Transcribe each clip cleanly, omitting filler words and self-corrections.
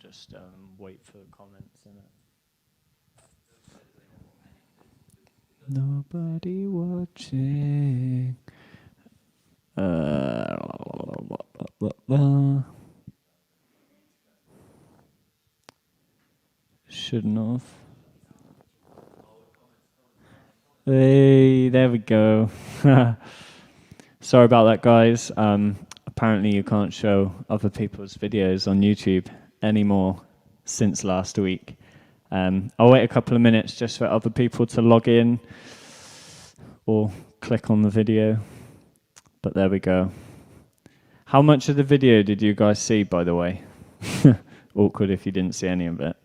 just wait for comments in it. Nobody watching. Shouldn't have. Hey, there we go. Sorry about that, guys. Apparently you can't show other people's videos on YouTube anymore since last week. I'll wait a couple of minutes just for other people to log in or click on the video. But there we go. How much of the video did you guys see, by the way? Awkward if you didn't see any of it.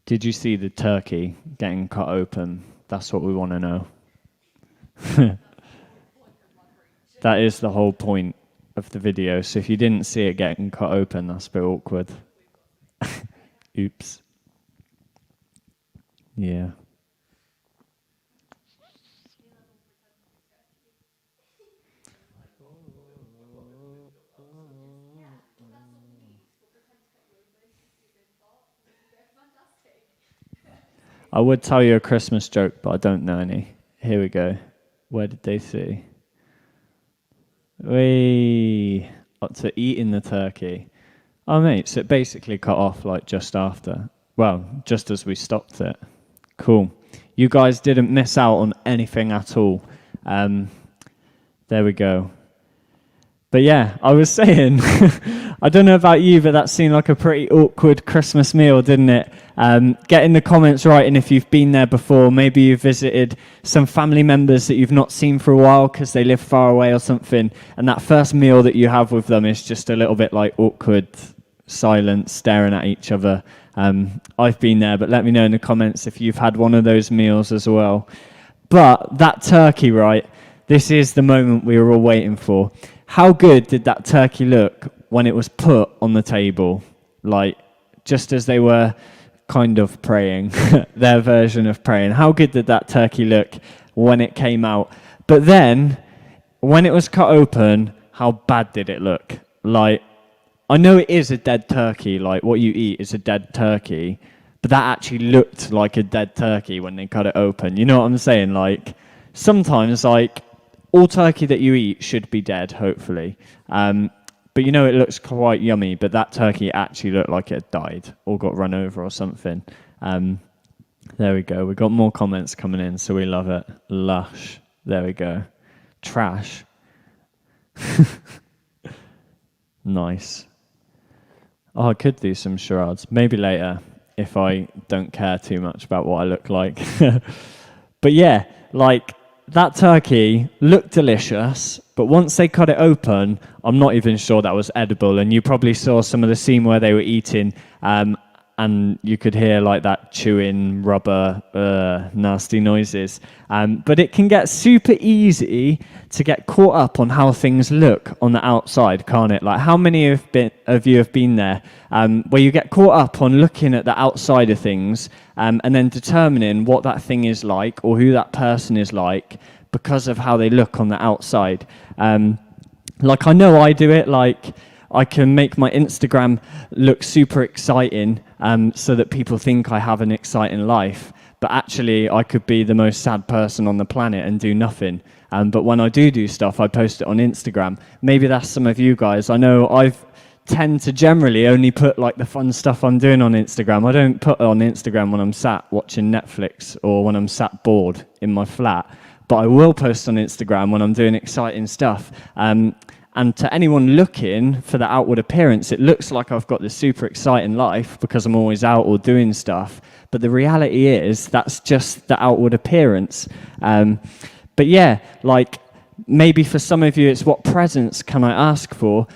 Did you see the turkey getting cut open? That's what we want to know. That is the whole point of the video. So if you didn't see it getting cut open, that's a bit awkward. Oops. Yeah. I would tell you a Christmas joke, but I don't know any. Here we go. Where did they see? Way up to eating the turkey. Oh, mate, so it basically cut off like just after. Well, just as we stopped it. Cool. You guys didn't miss out on anything at all. There we go. But yeah, I was saying, I don't know about you, but that seemed like a pretty awkward Christmas meal, didn't it? Get in the comments writing if you've been there before. Maybe you've visited some family members that you've not seen for a while because they live far away or something. And that first meal that you have with them is just a little bit like awkward silence, staring at each other. I've been there, but let me know in the comments if you've had one of those meals as well. But that turkey, right? This is the moment we were all waiting for. How good did that turkey look when it was put on the table? Like, just as they were kind of praying, their version of praying. How good did that turkey look when it came out? But then, when it was cut open, how bad did it look? Like, I know it is a dead turkey, like what you eat is a dead turkey, but that actually looked like a dead turkey when they cut it open. You know what I'm saying? Like, sometimes, like, all turkey that you eat should be dead, hopefully. But you know, it looks quite yummy, but that turkey actually looked like it had died or got run over or something. There we go. We've got more comments coming in, so we love it. Lush. There we go. Trash. Nice. Oh, I could do some charades. Maybe later, if I don't care too much about what I look like. But yeah, like, that turkey looked delicious, but once they cut it open, I'm not even sure that was edible. And you probably saw some of the scene where they were eating, and you could hear like that chewing rubber, nasty noises. But it can get super easy to get caught up on how things look on the outside, can't it? Like, how many of you have been there where you get caught up on looking at the outside of things and then determining what that thing is like or who that person is like because of how they look on the outside. Like, I know I do it. Like, I can make my Instagram look super exciting so that people think I have an exciting life. But actually, I could be the most sad person on the planet and do nothing. But when I do stuff, I post it on Instagram. Maybe that's some of you guys. I know I tend to generally only put like the fun stuff I'm doing on Instagram. I don't put it on Instagram when I'm sat watching Netflix or when I'm sat bored in my flat. But I will post on Instagram when I'm doing exciting stuff. And to anyone looking for the outward appearance, it looks like I've got this super exciting life because I'm always out or doing stuff. But the reality is that's just the outward appearance. But yeah, like, maybe for some of you, it's what presents can I ask for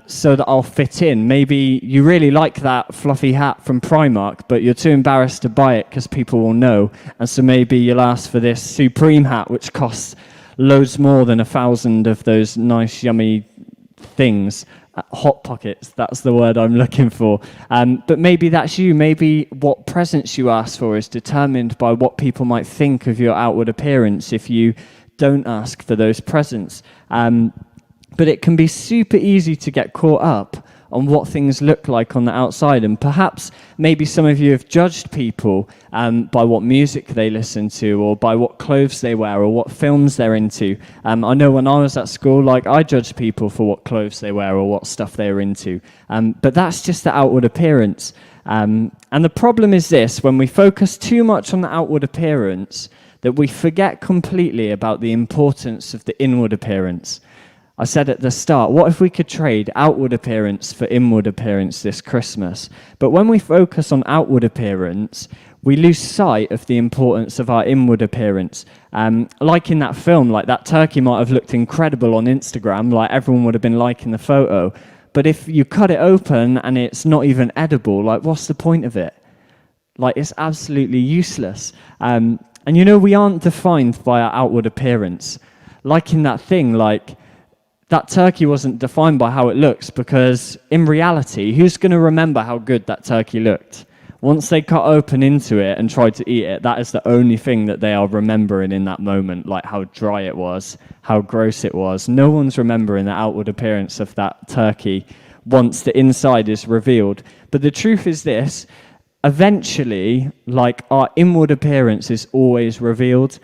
so that I'll fit in. Maybe you really like that fluffy hat from Primark, but you're too embarrassed to buy it because people will know. And so maybe you'll ask for this Supreme hat, which costs loads more than 1,000 of those nice, yummy things. Hot pockets, that's the word I'm looking for. But maybe that's you. Maybe what presents you ask for is determined by what people might think of your outward appearance if you don't ask for those presents. But it can be super easy to get caught up on what things look like on the outside. And perhaps maybe some of you have judged people by what music they listen to, or by what clothes they wear, or what films they're into. I know when I was at school, like, I judged people for what clothes they wear or what stuff they were into. But that's just the outward appearance. And the problem is this: when we focus too much on the outward appearance, that we forget completely about the importance of the inward appearance. I said at the start, what if we could trade outward appearance for inward appearance this Christmas? But when we focus on outward appearance, we lose sight of the importance of our inward appearance. Like in that film, like, that turkey might have looked incredible on Instagram, like everyone would have been liking the photo. But if you cut it open and it's not even edible, like, what's the point of it? Like, it's absolutely useless. And we aren't defined by our outward appearance. Like in that thing, like, that turkey wasn't defined by how it looks, because in reality, who's going to remember how good that turkey looked? Once they cut open into it and tried to eat it, that is the only thing that they are remembering in that moment, like how dry it was, how gross it was. No one's remembering the outward appearance of that turkey once the inside is revealed. But the truth is this: eventually, like, our inward appearance is always revealed.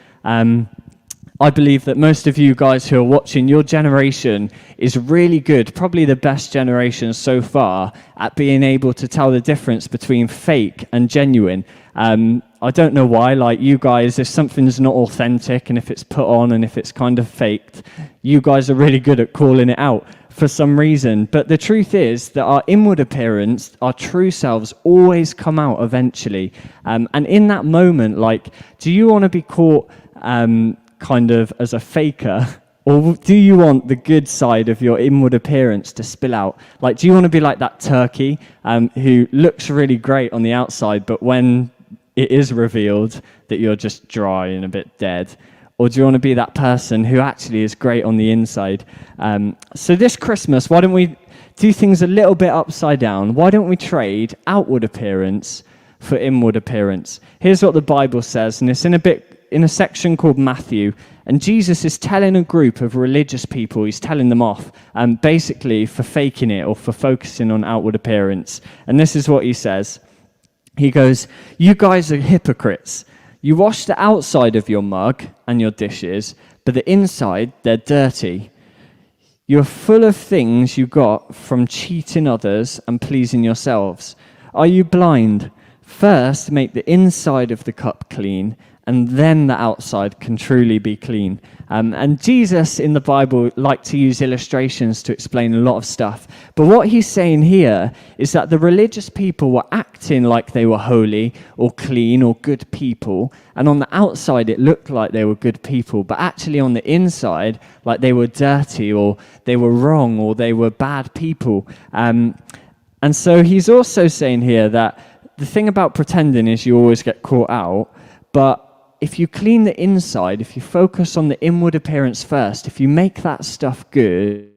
I believe that most of you guys who are watching, your generation is really good, probably the best generation so far, at being able to tell the difference between fake and genuine. I don't know why, like, you guys, if something's not authentic and if it's put on and if it's kind of faked, you guys are really good at calling it out for some reason. But the truth is that our inward appearance, our true selves, always come out eventually. And in that moment, like, do you want to be caught kind of as a faker, or do you want the good side of your inward appearance to spill out? Like, do you want to be like that turkey who looks really great on the outside, but when it is revealed that you're just dry and a bit dead? Or do you want to be that person who actually is great on the inside? So this Christmas, why don't we do things a little bit upside down? Why don't we trade outward appearance for inward appearance? Here's what the Bible says, and it's in a section called Matthew, and Jesus is telling a group of religious people, he's telling them off, basically for faking it or for focusing on outward appearance. And this is what he says. He goes, "You guys are hypocrites. You wash the outside of your mug and your dishes, but the inside, they're dirty. You're full of things you got from cheating others and pleasing yourselves. Are you blind? First, make the inside of the cup clean, and then the outside can truly be clean." And Jesus in the Bible liked to use illustrations to explain a lot of stuff. But what he's saying here is that the religious people were acting like they were holy or clean or good people. And on the outside, it looked like they were good people. But actually on the inside, like they were dirty or they were wrong or they were bad people. And so he's also saying here that the thing about pretending is you always get caught out. But if you clean the inside, if you focus on the inward appearance first, if you make that stuff good,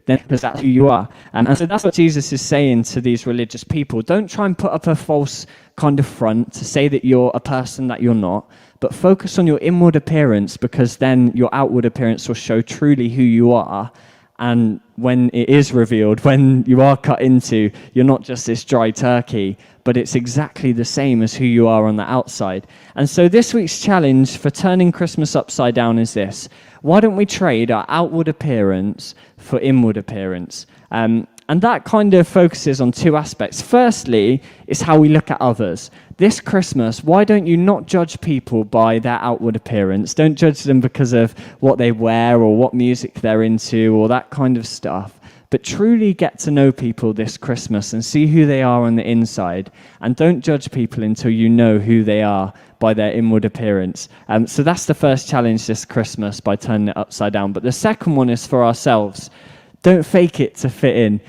then because that's who you are. And so that's what Jesus is saying to these religious people. Don't try and put up a false kind of front to say that you're a person that you're not, but focus on your inward appearance, because then your outward appearance will show truly who you are. And when it is revealed, when you are cut into, you're not just this dry turkey, but it's exactly the same as who you are on the outside. And so this week's challenge for turning Christmas upside down is this: why don't we trade our outward appearance for inward appearance? And that kind of focuses on two aspects. Firstly, is how we look at others. This Christmas, why don't you not judge people by their outward appearance? Don't judge them because of what they wear or what music they're into or that kind of stuff. But truly get to know people this Christmas and see who they are on the inside. And don't judge people until you know who they are by their inward appearance. So that's the first challenge this Christmas, by turning it upside down. But the second one is for ourselves. Don't fake it to fit in.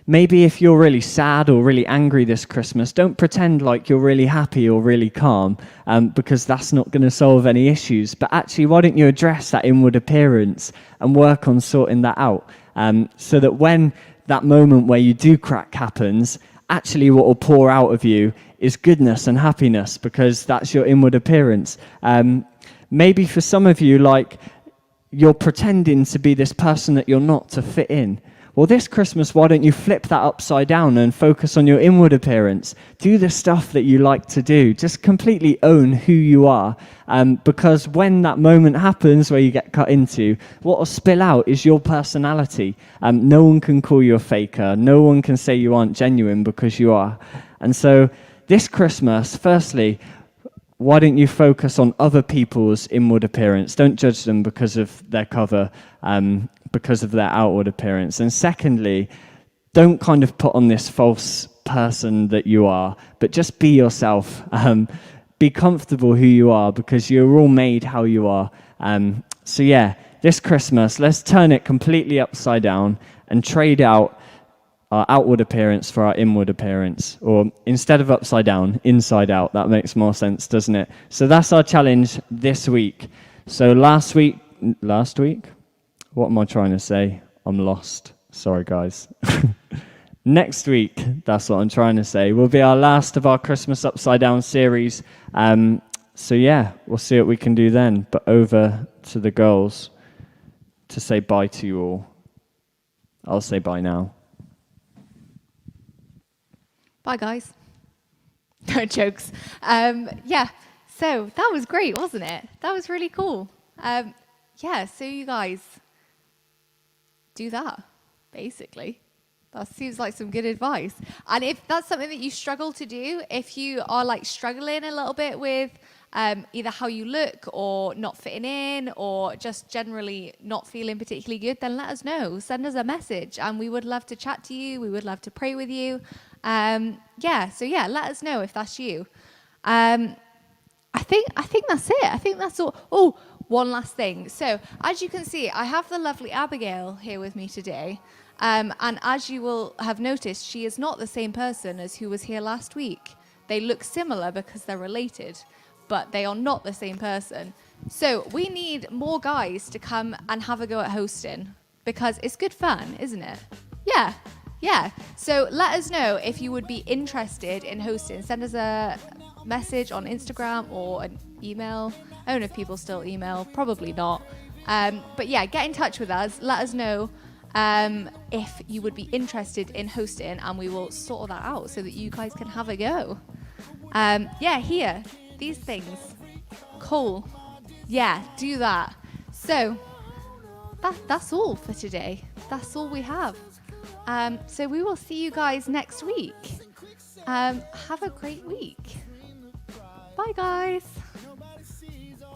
Maybe if you're really sad or really angry this Christmas, don't pretend like you're really happy or really calm, because that's not going to solve any issues. But actually, why don't you address that inward appearance and work on sorting that out, so that when that moment where you do crack happens, actually what will pour out of you is goodness and happiness, because that's your inward appearance. Maybe for some of you, like, you're pretending to be this person that you're not to fit in. Well, this Christmas, why don't you flip that upside down and focus on your inward appearance? Do the stuff that you like to do. Just completely own who you are. Because when that moment happens where you get cut into, what will spill out is your personality. No one can call you a faker. No one can say you aren't genuine, because you are. And so this Christmas, firstly, why don't you focus on other people's inward appearance? Don't judge them because of their cover, because of their outward appearance. And secondly, don't kind of put on this false person that you are, but just be yourself. Be comfortable who you are, because you're all made how you are. So yeah, this Christmas, let's turn it completely upside down and trade out our outward appearance for our inward appearance, or instead of upside down, inside out. That makes more sense, doesn't it? So that's our challenge this week. So last week, what am I trying to say? I'm lost. Sorry, guys. Next week, that's what I'm trying to say, will be our last of our Christmas Upside Down series. So yeah, we'll see what we can do then. But over to the girls to say bye to you all. I'll say bye now. Bye, guys. No jokes. Yeah, so that was great, wasn't it? That was really cool. Yeah, so you guys do that, basically. That seems like some good advice. And if that's something that you struggle to do, if you are like struggling a little bit with either how you look or not fitting in or just generally not feeling particularly good, then let us know. Send us a message and we would love to chat to you. We would love to pray with you. So let us know if that's you. I think that's it. I think that's all. Oh, one last thing. So as you can see, I have the lovely Abigail here with me today. And as you will have noticed, she is not the same person as who was here last week. They look similar because they're related, but they are not the same person. So we need more guys to come and have a go at hosting, because it's good fun, isn't it? Yeah. So let us know if you would be interested in hosting. Send us a message on Instagram or an email. I don't know if people still email. Probably not. But yeah, get in touch with us. Let us know if you would be interested in hosting, and we will sort that out so that you guys can have a go. Here. These things. Cool. Yeah, do that. So that's all for today. That's all we have. So we will see you guys next week. Have a great week. Bye, guys.